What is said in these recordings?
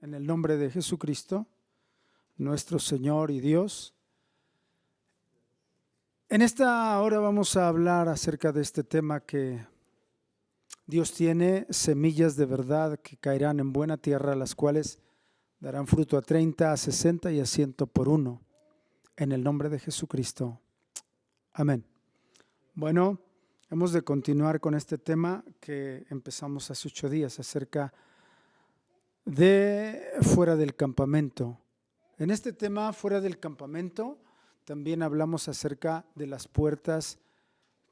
En el nombre de Jesucristo, nuestro Señor y Dios. En esta hora vamos a hablar acerca de este tema que Dios tiene, semillas de verdad que caerán en buena tierra, las cuales darán fruto a 30, a 60 y a 100 por uno. En el nombre de Jesucristo. Amén. Bueno, hemos de continuar con este tema que empezamos hace 8 días acerca de fuera del campamento. En este tema, fuera del campamento, también hablamos acerca de las puertas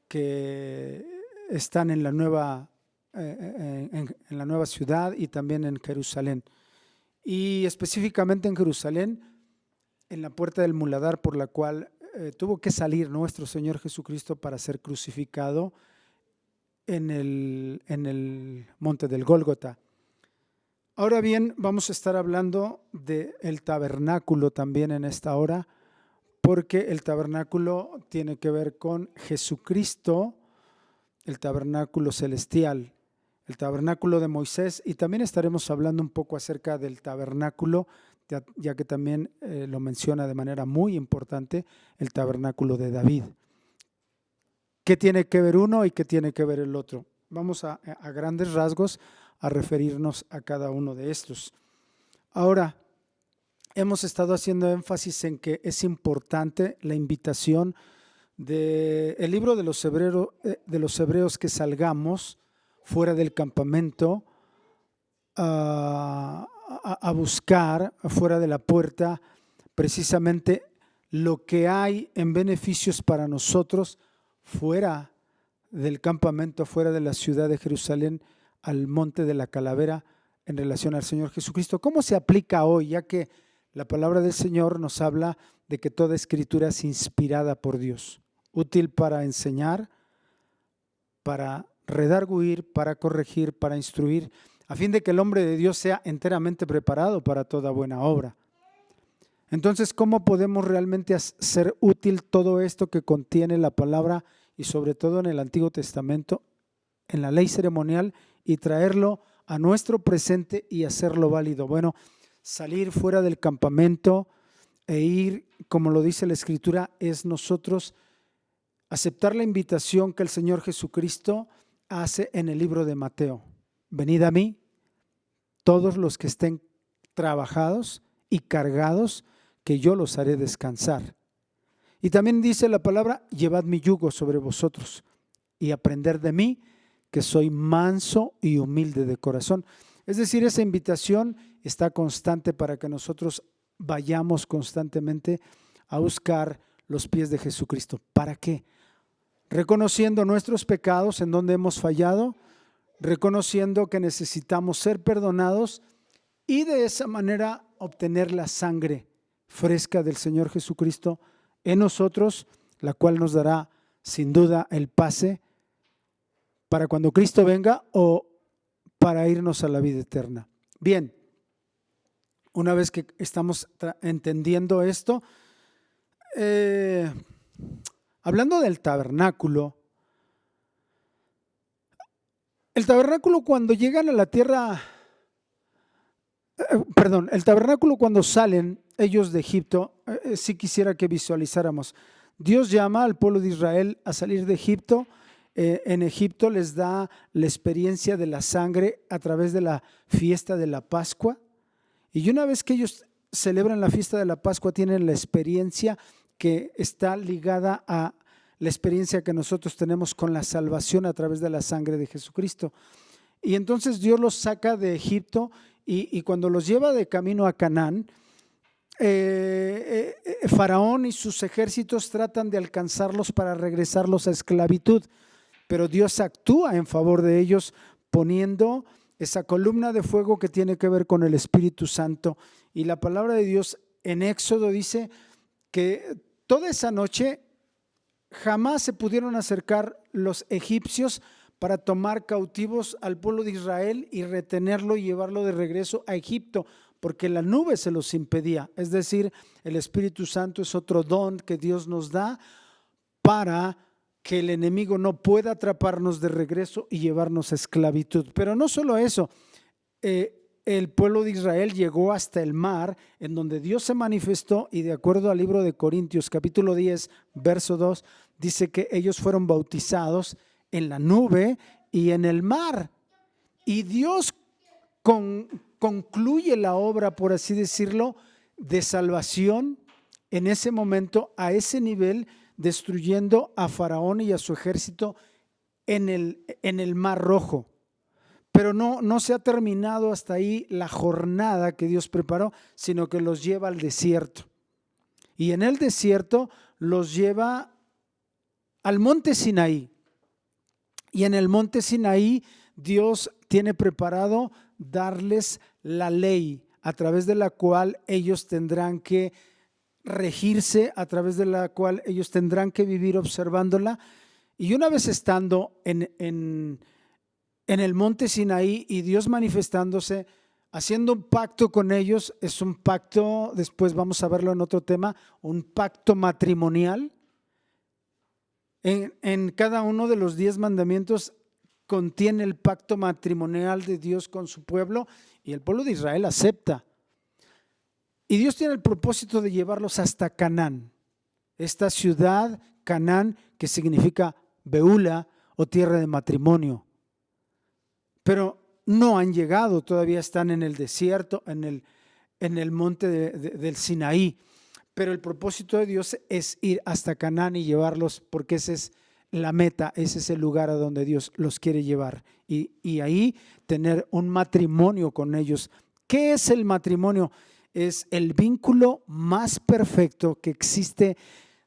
que están en la nueva ciudad y también en Jerusalén. Y específicamente en Jerusalén, en la puerta del muladar por la cual tuvo que salir nuestro Señor Jesucristo para ser crucificado en el monte del Gólgota. Ahora bien, vamos a estar hablando del tabernáculo también en esta hora, porque el tabernáculo tiene que ver con Jesucristo, el tabernáculo celestial, el tabernáculo de Moisés, y también estaremos hablando un poco acerca del tabernáculo, ya que también lo menciona de manera muy importante el tabernáculo de David. ¿Qué tiene que ver uno y qué tiene que ver el otro? Vamos a grandes rasgos a referirnos a cada uno de estos. Ahora, hemos estado haciendo énfasis en que es importante la invitación del libro de los hebreos que salgamos fuera del campamento a buscar fuera de la puerta precisamente lo que hay en beneficios para nosotros fuera del campamento, fuera de la ciudad de Jerusalén, al monte de la calavera en relación al Señor Jesucristo. ¿Cómo se aplica hoy? Ya que la palabra del Señor nos habla de que toda escritura es inspirada por Dios, útil para enseñar, para redarguir, para corregir, para instruir, a fin de que el hombre de Dios sea enteramente preparado para toda buena obra. Entonces, ¿cómo podemos realmente hacer útil todo esto que contiene la palabra y sobre todo en el Antiguo Testamento, en la ley ceremonial, y traerlo a nuestro presente y hacerlo válido? Bueno, salir fuera del campamento e ir, como lo dice la Escritura, es nosotros aceptar la invitación que el Señor Jesucristo hace en el libro de Mateo. Venid a mí, todos los que estén trabajados y cargados, que yo los haré descansar. Y también dice la palabra, llevad mi yugo sobre vosotros y aprender de mí, que soy manso y humilde de corazón. Es decir, esa invitación está constante para que nosotros vayamos constantemente a buscar los pies de Jesucristo. ¿Para qué? Reconociendo nuestros pecados, en donde hemos fallado, reconociendo que necesitamos ser perdonados y de esa manera obtener la sangre fresca del Señor Jesucristo en nosotros, la cual nos dará sin duda el pase para cuando Cristo venga o para irnos a la vida eterna. Bien, una vez que estamos entendiendo esto, hablando del tabernáculo, el tabernáculo cuando llegan a la tierra, el tabernáculo cuando salen ellos de Egipto, sí quisiera que visualizáramos. Dios llama al pueblo de Israel a salir de Egipto. En Egipto les da la experiencia de la sangre a través de la fiesta de la Pascua. Y una vez que ellos celebran la fiesta de la Pascua, tienen la experiencia que está ligada a la experiencia que nosotros tenemos con la salvación a través de la sangre de Jesucristo. Y entonces Dios los saca de Egipto y cuando los lleva de camino a Canaán, Faraón y sus ejércitos tratan de alcanzarlos para regresarlos a esclavitud, pero Dios actúa en favor de ellos poniendo esa columna de fuego que tiene que ver con el Espíritu Santo. Y la palabra de Dios en Éxodo dice que toda esa noche jamás se pudieron acercar los egipcios para tomar cautivos al pueblo de Israel y retenerlo y llevarlo de regreso a Egipto, porque la nube se los impedía. Es decir, el Espíritu Santo es otro don que Dios nos da para que el enemigo no pueda atraparnos de regreso y llevarnos a esclavitud. Pero no solo eso, el pueblo de Israel llegó hasta el mar, en donde Dios se manifestó, y de acuerdo al libro de Corintios, capítulo 10, verso 2, dice que ellos fueron bautizados en la nube y en el mar. Y Dios concluye la obra, por así decirlo, de salvación en ese momento, a ese nivel, destruyendo a Faraón y a su ejército en el Mar Rojo. Pero no se ha terminado hasta ahí la jornada que Dios preparó, sino que los lleva al desierto. Y en el desierto los lleva al monte Sinaí. Y en el monte Sinaí Dios tiene preparado darles la ley, a través de la cual ellos tendrán que regirse, a través de la cual ellos tendrán que vivir observándola. Y una vez estando en el monte Sinaí y Dios manifestándose, haciendo un pacto con ellos, es un pacto, después vamos a verlo en otro tema, un pacto matrimonial. En cada uno de los 10 mandamientos contiene el pacto matrimonial de Dios con su pueblo, y el pueblo de Israel acepta. Y Dios tiene el propósito de llevarlos hasta Canaán, esta ciudad Canaán, que significa Beula o tierra de matrimonio. Pero no han llegado, todavía están en el desierto, en el monte del Sinaí. Pero el propósito de Dios es ir hasta Canaán y llevarlos, porque esa es la meta, ese es el lugar a donde Dios los quiere llevar. Y ahí tener un matrimonio con ellos. ¿Qué es el matrimonio? Es el vínculo más perfecto que existe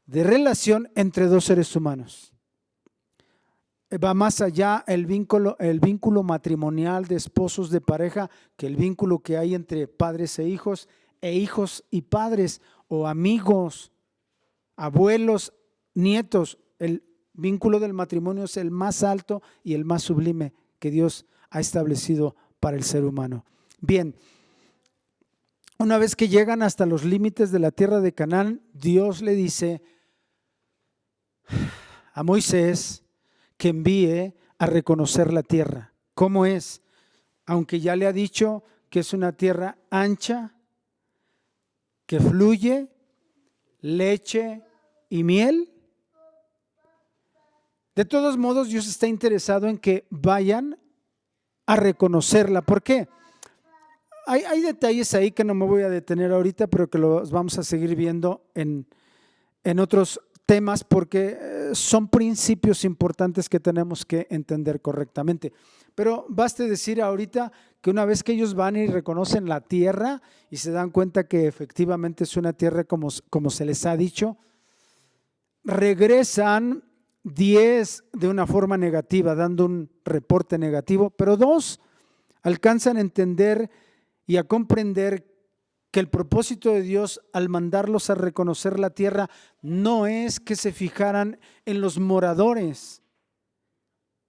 de relación entre dos seres humanos. Va más allá el vínculo matrimonial de esposos, de pareja, que el vínculo que hay entre padres e hijos y padres, o amigos, abuelos, nietos. El vínculo del matrimonio es el más alto y el más sublime que Dios ha establecido para el ser humano. Bien, una vez que llegan hasta los límites de la tierra de Canaán, Dios le dice a Moisés que envíe a reconocer la tierra. ¿Cómo es? Aunque ya le ha dicho que es una tierra ancha, que fluye leche y miel. De todos modos, Dios está interesado en que vayan a reconocerla. ¿Por qué? Hay detalles ahí que no me voy a detener ahorita, pero que los vamos a seguir viendo en otros temas, porque son principios importantes que tenemos que entender correctamente. Pero baste decir ahorita que una vez que ellos van y reconocen la tierra y se dan cuenta que efectivamente es una tierra como se les ha dicho, regresan 10 de una forma negativa, dando un reporte negativo, pero 2 alcanzan a entender y a comprender que el propósito de Dios al mandarlos a reconocer la tierra no es que se fijaran en los moradores,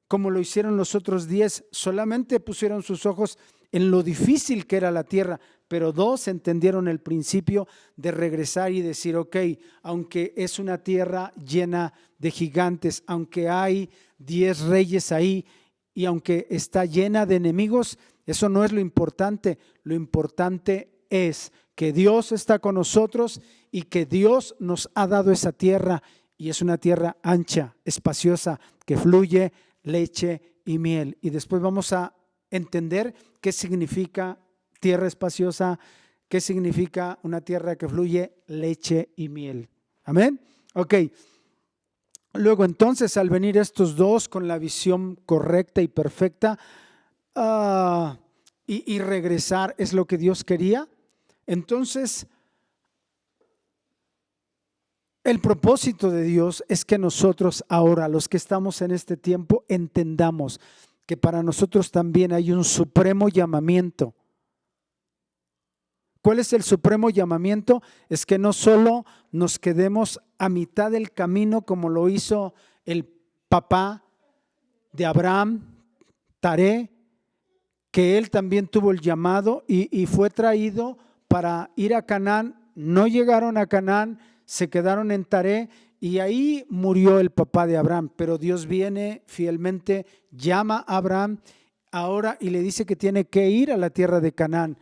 como lo hicieron los otros 10, solamente pusieron sus ojos en lo difícil que era la tierra, pero 2 entendieron el principio de regresar y decir, ok, aunque es una tierra llena de gigantes, aunque hay 10 reyes ahí y aunque está llena de enemigos, eso no es lo importante es que Dios está con nosotros y que Dios nos ha dado esa tierra, y es una tierra ancha, espaciosa, que fluye leche y miel. Y después vamos a entender qué significa tierra espaciosa, qué significa una tierra que fluye leche y miel. Amén. Ok. Luego entonces, al venir estos 2 con la visión correcta y perfecta, y regresar es lo que Dios quería, entonces el propósito de Dios es que nosotros ahora, los que estamos en este tiempo, entendamos que para nosotros también hay un supremo llamamiento. ¿Cuál es el supremo llamamiento? Es que no solo nos quedemos a mitad del camino como lo hizo el papá de Abraham, Taré, que él también tuvo el llamado y fue traído para ir a Canaán. No llegaron a Canaán, se quedaron en Taré y ahí murió el papá de Abraham. Pero Dios viene fielmente, llama a Abraham, ahora y le dice que tiene que ir a la tierra de Canaán,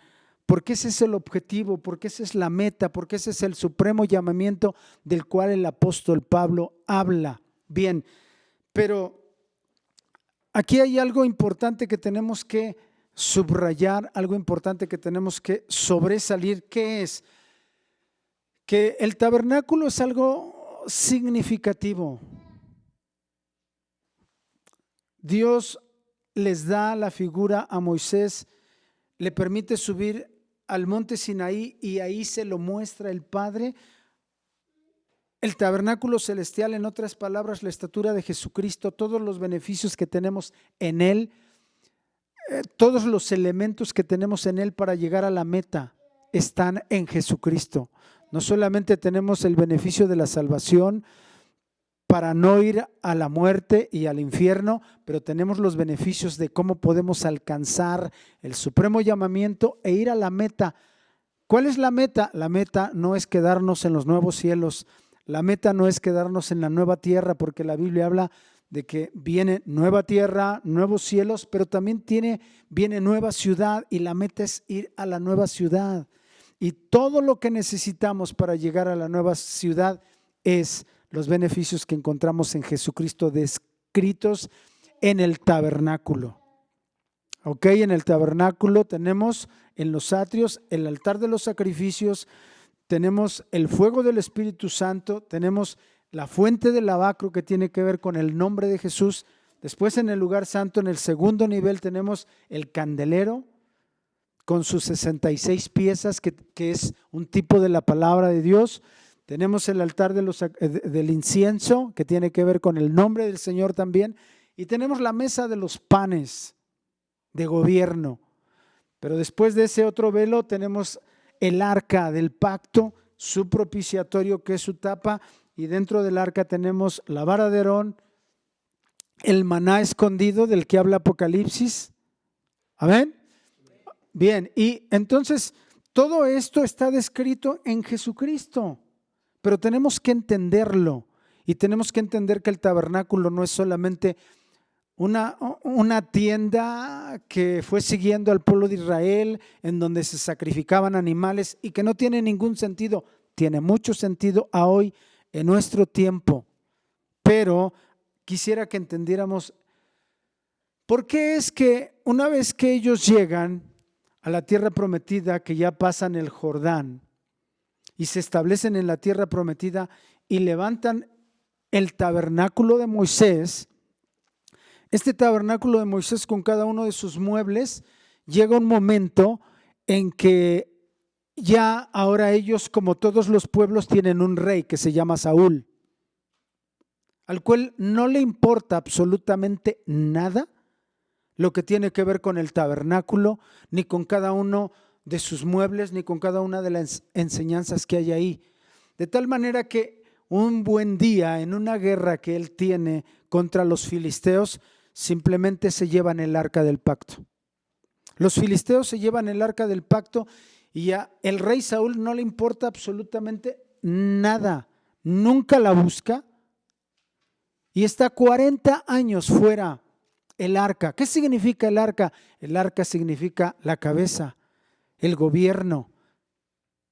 porque ese es el objetivo, porque esa es la meta, porque ese es el supremo llamamiento del cual el apóstol Pablo habla. Bien, pero aquí hay algo importante que tenemos que subrayar, algo importante que tenemos que sobresalir. ¿Qué es? Que el tabernáculo es algo significativo. Dios les da la figura a Moisés, le permite subir al monte Sinaí y ahí se lo muestra el Padre. El tabernáculo celestial, en otras palabras, la estatura de Jesucristo, todos los beneficios que tenemos en Él, todos los elementos que tenemos en Él para llegar a la meta están en Jesucristo. No solamente tenemos el beneficio de la salvación para no ir a la muerte y al infierno, pero tenemos los beneficios de cómo podemos alcanzar el supremo llamamiento e ir a la meta. ¿Cuál es la meta? La meta no es quedarnos en los nuevos cielos, la meta no es quedarnos en la nueva tierra, porque la Biblia habla de que viene nueva tierra, nuevos cielos, pero también viene nueva ciudad, y la meta es ir a la nueva ciudad. Y todo lo que necesitamos para llegar a la nueva ciudad es los beneficios que encontramos en Jesucristo descritos en el tabernáculo. Ok, en el tabernáculo tenemos en los atrios el altar de los sacrificios, tenemos el fuego del Espíritu Santo, tenemos la fuente del lavacro que tiene que ver con el nombre de Jesús. Después, en el lugar santo, en el segundo nivel, tenemos el candelero con sus 66 piezas, que es un tipo de la palabra de Dios. Tenemos el altar del incienso, que tiene que ver con el nombre del Señor también. Y tenemos la mesa de los panes de gobierno. Pero después de ese otro velo tenemos el arca del pacto, su propiciatorio, que es su tapa. Y dentro del arca tenemos la vara de Aarón, el maná escondido del que habla Apocalipsis. Amén. Bien, y entonces todo esto está descrito en Jesucristo, pero tenemos que entenderlo, y tenemos que entender que el tabernáculo no es solamente una tienda que fue siguiendo al pueblo de Israel, en donde se sacrificaban animales y que no tiene ningún sentido. Tiene mucho sentido a hoy, en nuestro tiempo, pero quisiera que entendiéramos por qué es que una vez que ellos llegan a la tierra prometida, que ya pasan el Jordán y se establecen en la tierra prometida y levantan el tabernáculo de Moisés, este tabernáculo de Moisés con cada uno de sus muebles, llega un momento en que ya ahora ellos, como todos los pueblos, tienen un rey que se llama Saúl, al cual no le importa absolutamente nada lo que tiene que ver con el tabernáculo, ni con cada uno de sus muebles, ni con cada una de las enseñanzas que hay ahí. De tal manera que un buen día, en una guerra que él tiene contra los filisteos, simplemente se llevan el arca del pacto. Los filisteos se llevan el arca del pacto y a el rey Saúl no le importa absolutamente nada, nunca la busca, y está 40 años fuera el arca. ¿Qué significa el arca? El arca significa la cabeza, el gobierno.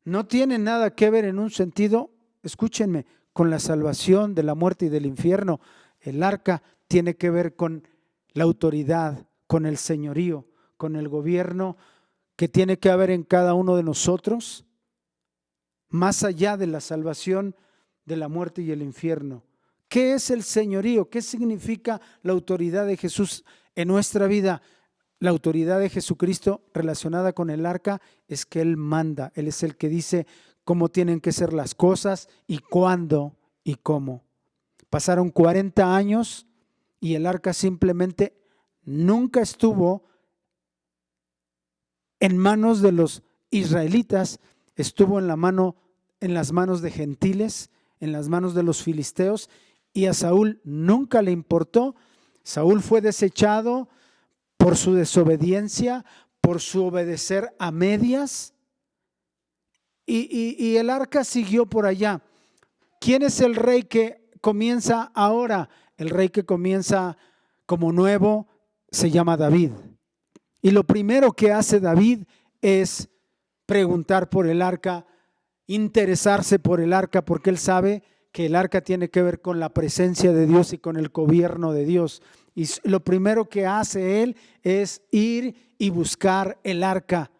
No tiene nada que ver en un sentido, escúchenme, con la salvación de la muerte y del infierno. El arca tiene que ver con la autoridad, con el señorío, con el gobierno que tiene que haber en cada uno de nosotros, más allá de la salvación de la muerte y el infierno. ¿Qué es el señorío? ¿Qué significa la autoridad de Jesús en nuestra vida? La autoridad de Jesucristo relacionada con el arca es que Él manda. Él es el que dice cómo tienen que ser las cosas y cuándo y cómo. Pasaron 40 años y el arca simplemente nunca estuvo en manos de los israelitas, estuvo en las manos de gentiles, en las manos de los filisteos, y a Saúl nunca le importó. Saúl fue desechado por su desobediencia, por su obedecer a medias, y el arca siguió por allá. ¿Quién es el rey que comienza ahora? El rey que comienza como nuevo se llama David. Y lo primero que hace David es preguntar por el arca, interesarse por el arca, porque él sabe que el arca tiene que ver con la presencia de Dios y con el gobierno de Dios. Y lo primero que hace él es ir y buscar el arca.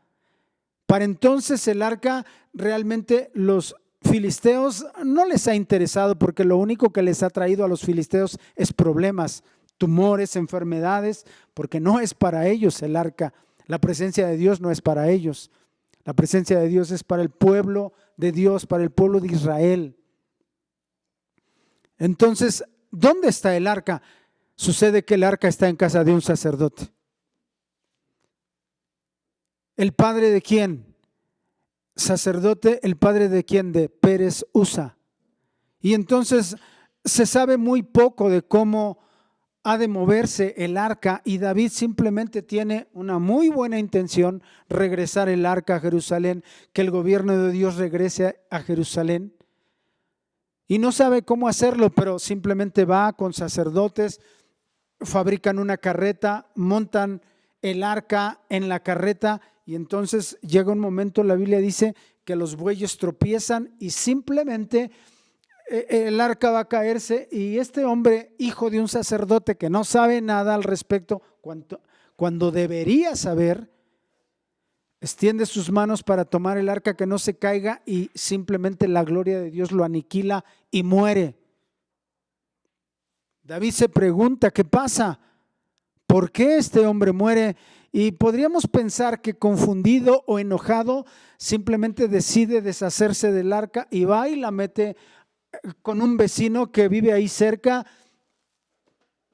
Para entonces el arca realmente los filisteos no les ha interesado, porque lo único que les ha traído a los filisteos es problemas, tumores, enfermedades, porque no es para ellos el arca. La presencia de Dios no es para ellos. La presencia de Dios es para el pueblo de Dios, para el pueblo de Israel. Entonces, ¿dónde está el arca? Sucede que el arca está en casa de un sacerdote. ¿El padre de quién? Sacerdote, ¿el padre de quién? De Pérez Usa. Y entonces se sabe muy poco de cómo ha de moverse el arca, y David simplemente tiene una muy buena intención: regresar el arca a Jerusalén, que el gobierno de Dios regrese a Jerusalén. Y no sabe cómo hacerlo, pero simplemente va con sacerdotes, fabrican una carreta, montan el arca en la carreta, y entonces llega un momento, la Biblia dice que los bueyes tropiezan y simplemente el arca va a caerse, y este hombre, hijo de un sacerdote que no sabe nada al respecto, cuando debería saber, extiende sus manos para tomar el arca, que no se caiga, y simplemente la gloria de Dios lo aniquila y muere. David se pregunta: ¿qué pasa? ¿Por qué este hombre muere? Y podríamos pensar que confundido o enojado, simplemente decide deshacerse del arca y va y la mete con un vecino que vive ahí cerca,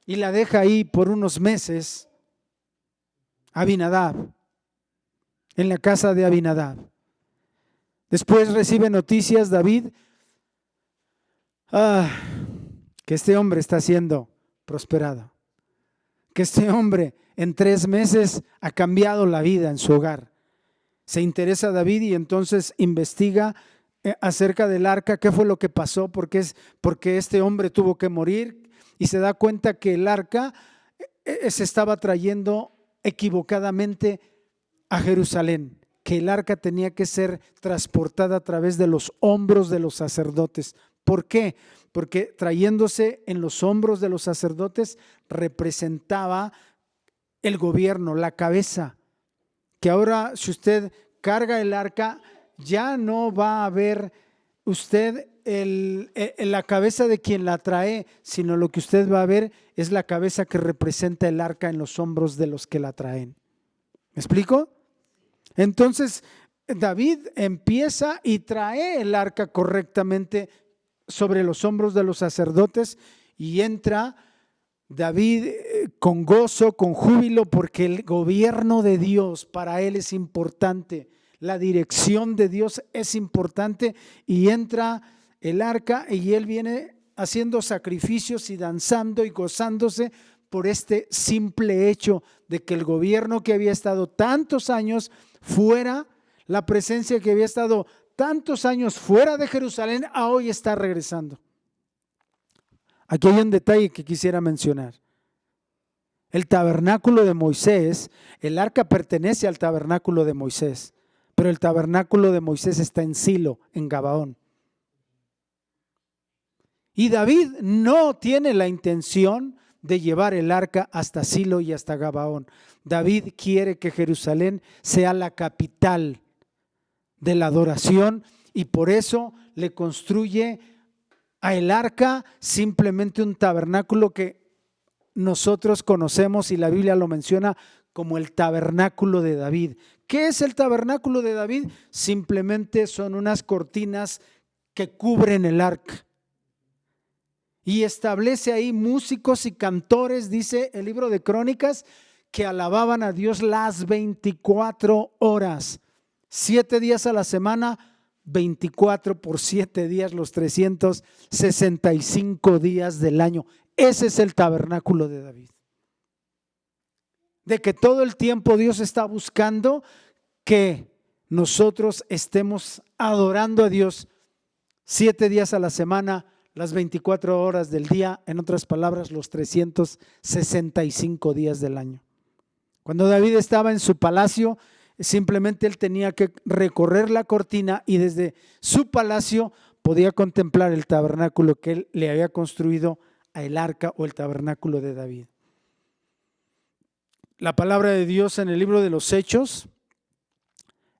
y la deja ahí por unos meses. Abinadab, en la casa de Abinadab. Después recibe noticias David que este hombre está siendo prosperado, que este hombre en 3 meses ha cambiado la vida en su hogar. Se interesa David y entonces investiga acerca del arca, qué fue lo que pasó, porque este hombre tuvo que morir, y se da cuenta que el arca se estaba trayendo equivocadamente a Jerusalén, que el arca tenía que ser transportada a través de los hombros de los sacerdotes. ¿Por qué? Porque trayéndose en los hombros de los sacerdotes representaba el gobierno, la cabeza, que ahora si usted carga el arca, ya no va a ver usted la cabeza de quien la trae, sino lo que usted va a ver es la cabeza que representa el arca en los hombros de los que la traen. ¿Me explico? Entonces David empieza y trae el arca correctamente sobre los hombros de los sacerdotes, y entra David con gozo, con júbilo, porque el gobierno de Dios para él es importante, la dirección de Dios es importante, y entra el arca y él viene haciendo sacrificios y danzando y gozándose por este simple hecho de que el gobierno que había estado tantos años fuera, la presencia que había estado tantos años fuera de Jerusalén, a hoy está regresando. Aquí hay un detalle que quisiera mencionar. El tabernáculo de Moisés, el arca pertenece al tabernáculo de Moisés, pero el tabernáculo de Moisés está en Silo, en Gabaón. Y David no tiene la intención de llevar el arca hasta Silo y hasta Gabaón. David quiere que Jerusalén sea la capital de la adoración, y por eso le construye a el arca simplemente un tabernáculo que nosotros conocemos, y la Biblia lo menciona como el tabernáculo de David. ¿Qué es el tabernáculo de David? Simplemente son unas cortinas que cubren el arca, y establece ahí músicos y cantores, dice el libro de Crónicas, que alababan a Dios las 24 horas, 7 días a la semana, 24 por 7 días, los 365 días del año. Ese es el tabernáculo de David. De que todo el tiempo Dios está buscando que nosotros estemos adorando a Dios 7 días a la semana, las 24 horas del día, en otras palabras, los 365 días del año. Cuando David estaba en su palacio, simplemente él tenía que recorrer la cortina y desde su palacio podía contemplar el tabernáculo que él le había construido a el arca o el tabernáculo de David. La palabra de Dios en el libro de los Hechos,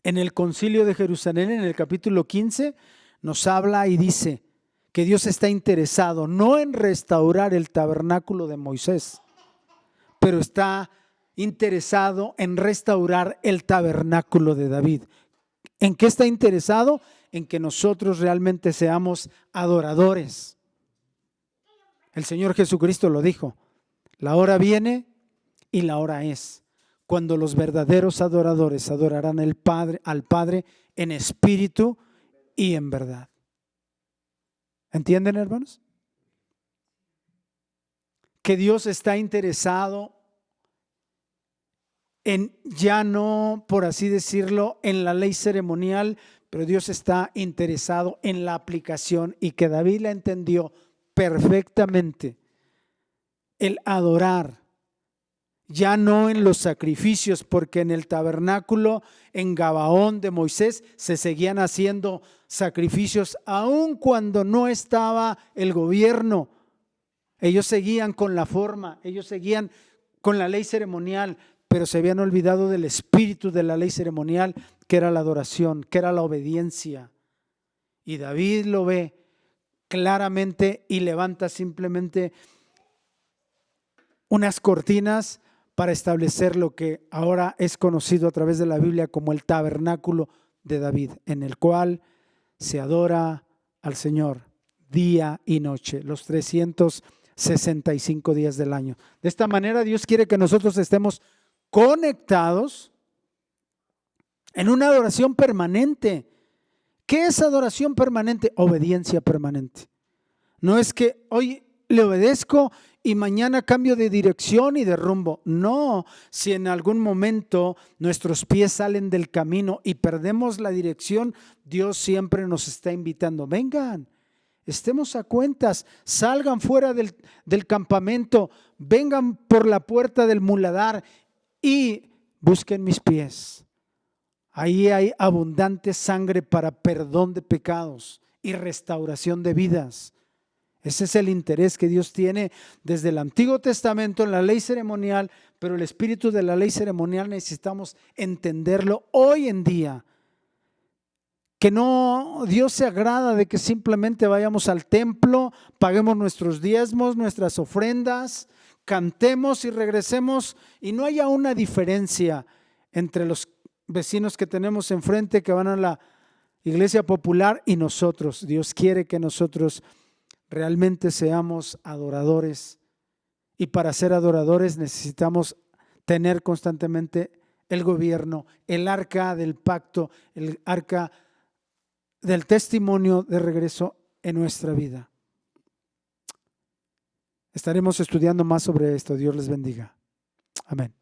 en el Concilio de Jerusalén, en el capítulo 15, nos habla y dice que Dios está interesado no en restaurar el tabernáculo de Moisés, pero está interesado en restaurar el tabernáculo de David. ¿En qué está interesado? En que nosotros realmente seamos adoradores. El Señor Jesucristo lo dijo: la hora viene y la hora es, cuando los verdaderos adoradores adorarán al Padre en espíritu y en verdad. ¿Entienden, hermanos? Que Dios está interesado en, ya no, por así decirlo, en la ley ceremonial, pero Dios está interesado en la aplicación, y que David la entendió perfectamente. El adorar, ya no en los sacrificios, porque en el tabernáculo en Gabaón de Moisés se seguían haciendo sacrificios aun cuando no estaba el gobierno. Ellos seguían con la forma, ellos seguían con la ley ceremonial, pero se habían olvidado del espíritu de la ley ceremonial, que era la adoración, que era la obediencia. Y David lo ve claramente y levanta simplemente unas cortinas para establecer lo que ahora es conocido a través de la Biblia como el tabernáculo de David, en el cual se adora al Señor día y noche, los 365 días del año. De esta manera Dios quiere que nosotros estemos conectados en una adoración permanente. ¿Qué es adoración permanente? Obediencia permanente. No es que hoy le obedezco y mañana cambio de dirección y de rumbo. No, si en algún momento nuestros pies salen del camino y perdemos la dirección, Dios siempre nos está invitando: vengan, estemos a cuentas, salgan fuera del campamento, vengan por la puerta del muladar y busquen mis pies. Ahí hay abundante sangre para perdón de pecados y restauración de vidas. Ese es el interés que Dios tiene desde el Antiguo Testamento en la ley ceremonial, pero el espíritu de la ley ceremonial necesitamos entenderlo hoy en día. Que no, Dios se agrada de que simplemente vayamos al templo, paguemos nuestros diezmos, nuestras ofrendas, cantemos y regresemos, y no haya una diferencia entre los vecinos que tenemos enfrente que van a la iglesia popular y nosotros. Dios quiere que nosotros realmente seamos adoradores, y para ser adoradores necesitamos tener constantemente el gobierno, el arca del pacto, el arca del testimonio de regreso en nuestra vida. Estaremos estudiando más sobre esto. Dios les bendiga. Amén.